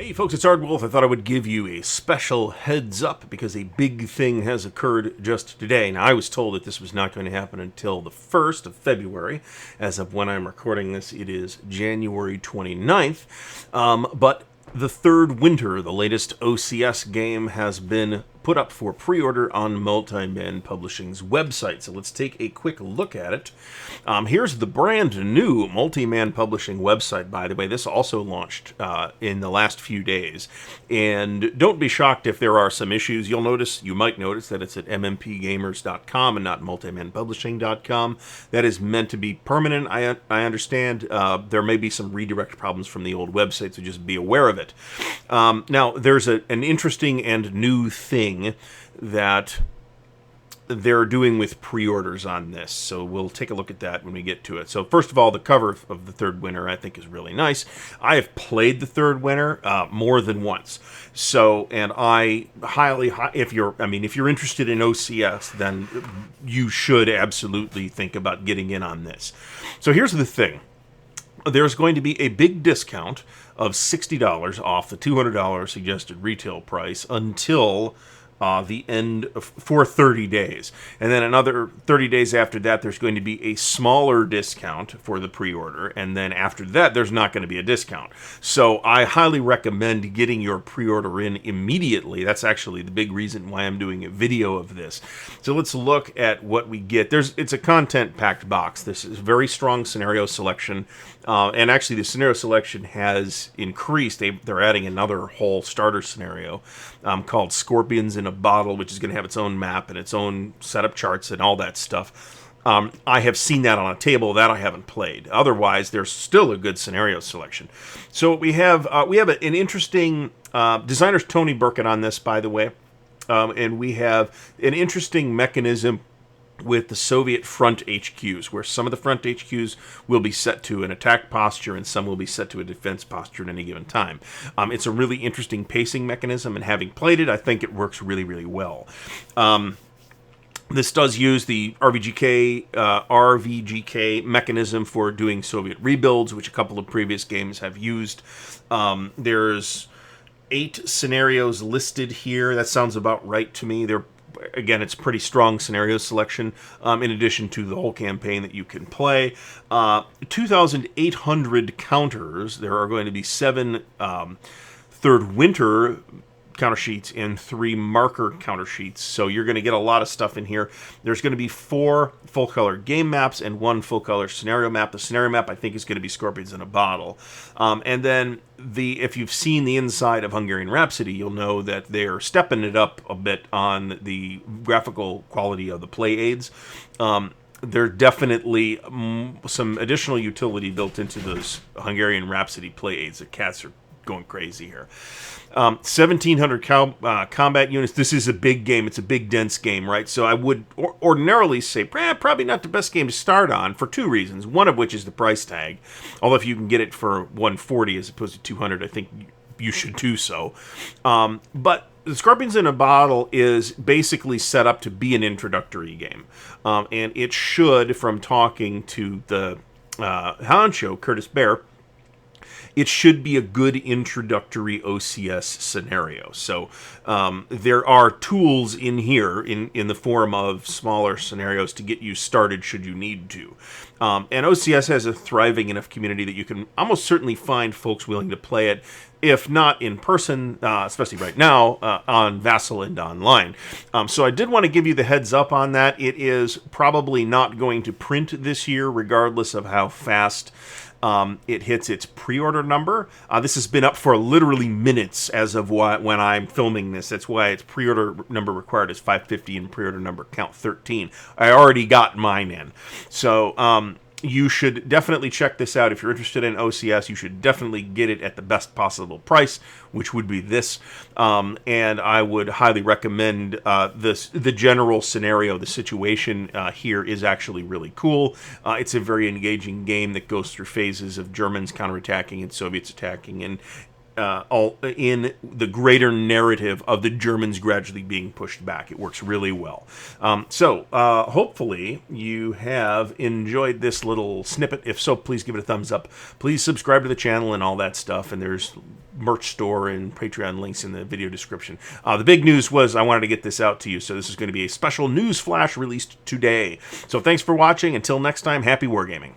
Hey folks, it's Ardwulf. I thought I would give you a special heads up because a big thing has occurred just today. Now, I was told that this was not going to happen until the 1st of February. As of when I'm recording this, it is January 29th. But the Third Winter, the latest OCS game, has been put up for pre-order on Multi-Man Publishing's website. So let's take a quick look at it. Here's the brand new Multi-Man Publishing website, by the way. This also launched in the last few days. And don't be shocked if there are some issues. You might notice that it's at mmpgamers.com and not multimanpublishing.com. That is meant to be permanent, I understand. There may be some redirect problems from the old website, so just be aware of it. Now, there's an interesting and new thing that they're doing with pre-orders on this, so we'll take a look at that when we get to it. So first of all, the cover of the Third Winter I think is really nice. I have played the Third Winter more than once, so and I if you're interested in OCS, then you should absolutely think about getting in on this. So here's the thing. There's going to be a big discount of $60 off the $200 suggested retail price until the end for 30 days. And then another 30 days after that, there's going to be a smaller discount for the pre-order. And then after that, there's not going to be a discount. So I highly recommend getting your pre-order in immediately. That's actually the big reason why I'm doing a video of this. So let's look at what we get. It's a content-packed box. This is very strong scenario selection. And actually, the scenario selection has increased. They're adding another whole starter scenario called Scorpions in a Bottle, which is going to have its own map and its own setup charts and all that stuff. I have seen that on a table that I haven't played. Otherwise, there's still a good scenario selection. So we have an interesting designer's Tony Burkett on this, by the way, and we have an interesting mechanism with the Soviet front HQs, where some of the front HQs will be set to an attack posture and some will be set to a defense posture at any given time. It's a really interesting pacing mechanism, and having played it, I think it works really, really well. This does use the RVGK mechanism for doing Soviet rebuilds, which a couple of previous games have used. There's 8 scenarios listed here. That sounds about right to me. Again, it's pretty strong scenario selection, in addition to the whole campaign that you can play. 2,800 counters. There are going to be 7 Third Winter counter sheets and 3 marker counter sheets. So you're going to get a lot of stuff in here. There's going to be 4 full-color game maps and 1 full-color scenario map. The scenario map, I think, is going to be Scorpions in a Bottle. And then if you've seen the inside of Hungarian Rhapsody, you'll know that they're stepping it up a bit on the graphical quality of the play aids. There's definitely some additional utility built into those Hungarian Rhapsody play aids. The cats are going crazy here. 1,700 combat units. This is a big game. It's a big, dense game, right? So I would ordinarily say probably not the best game to start on for 2 reasons. One of which is the price tag. Although if you can get it for $140 as opposed to $200, I think you should do so. But the Scorpions in a Bottle is basically set up to be an introductory game. And it should, from talking to the honcho, Curtis Bear, it should be a good introductory OCS scenario. So there are tools in here in the form of smaller scenarios to get you started should you need to. And OCS has a thriving enough community that you can almost certainly find folks willing to play it, if not in person, especially right now, on Vassal and online. So I did want to give you the heads up on that. It is probably not going to print this year, regardless of how fast it hits its pre-order number. This has been up for literally minutes as of when I'm filming this. That's why its pre-order number required is 550 and pre-order number count 13. I already got mine in. So you should definitely check this out. If you're interested in OCS, you should definitely get it at the best possible price, which would be this. And I would highly recommend the general scenario. The situation here is actually really cool. It's a very engaging game that goes through phases of Germans counterattacking and Soviets attacking, and all in the greater narrative of the Germans gradually being pushed back. It works really well. So hopefully you have enjoyed this little snippet. If so, please give it a thumbs up. Please subscribe to the channel and all that stuff. And there's merch store and Patreon links in the video description. The big news was I wanted to get this out to you, so this is going to be a special news flash released today. So thanks for watching. Until next time, happy wargaming.